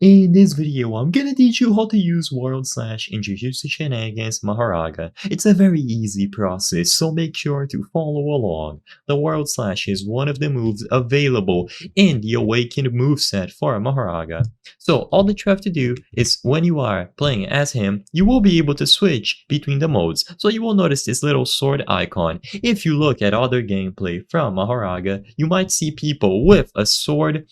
In this video, I'm gonna teach you how to use World Slash in Jujutsu Shenanigans Mahoraga. It's a very easy process, so make sure to follow along. The World Slash is one of the moves available in the Awakened moveset for Mahoraga. So all that you have to do is when you are playing as him, you will be able to switch between the modes. So you will notice this little sword icon. If you look at other gameplay from Mahoraga, you might see people with a sword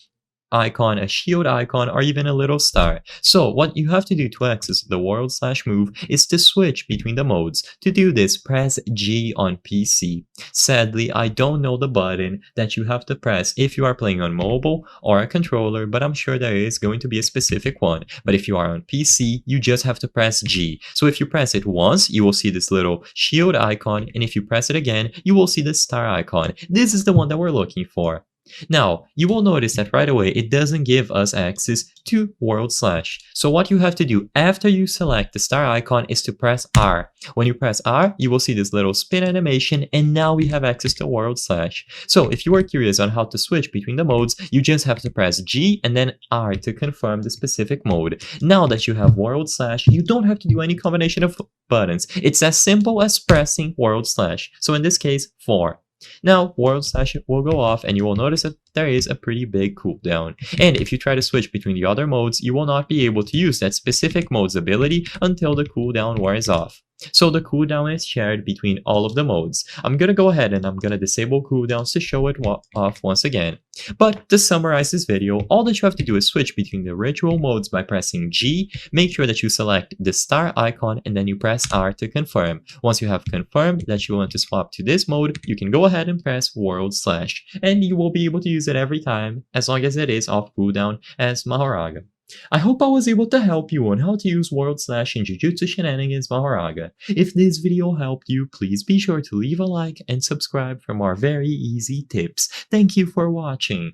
icon, a shield icon, or even a little star. So what you have to do to access the World Slash move is to switch between the modes. To do this, press G on PC. Sadly, I don't know the button that you have to press if you are playing on mobile or a controller, but I'm sure there is going to be a specific one. But if you are on PC, you just have to press G. So if you press it once, you will see this little shield icon, and if you press it again, you will see the star icon. This is the one that we're looking for. Now, you will notice that right away it doesn't give us access to World Slash. So what you have to do after you select the star icon is to press R. When you press R, you will see this little spin animation, and now we have access to World Slash. So if you are curious on how to switch between the modes, you just have to press G and then R to confirm the specific mode. Now that you have World Slash, you don't have to do any combination of buttons. It's as simple as pressing World Slash. So in this case, 4. Now, World Slash will go off and you will notice that there is a pretty big cooldown. And if you try to switch between the other modes, you will not be able to use that specific mode's ability until the cooldown wears off. So the cooldown is shared between all of the modes. I'm gonna go ahead and I'm gonna disable cooldowns to show it off once again. But to summarize this video, all that you have to do is switch between the ritual modes by pressing G, make sure that you select the star icon, and then you press R to confirm. Once you have confirmed that you want to swap to this mode, you can go ahead and press World Slash, and you will be able to use it every time as long as it is off cooldown as Mahoraga. I hope I was able to help you on how to use World Slash in Jujutsu Shenanigans Mahoraga. If this video helped you, please be sure to leave a like and subscribe for more very easy tips. Thank you for watching.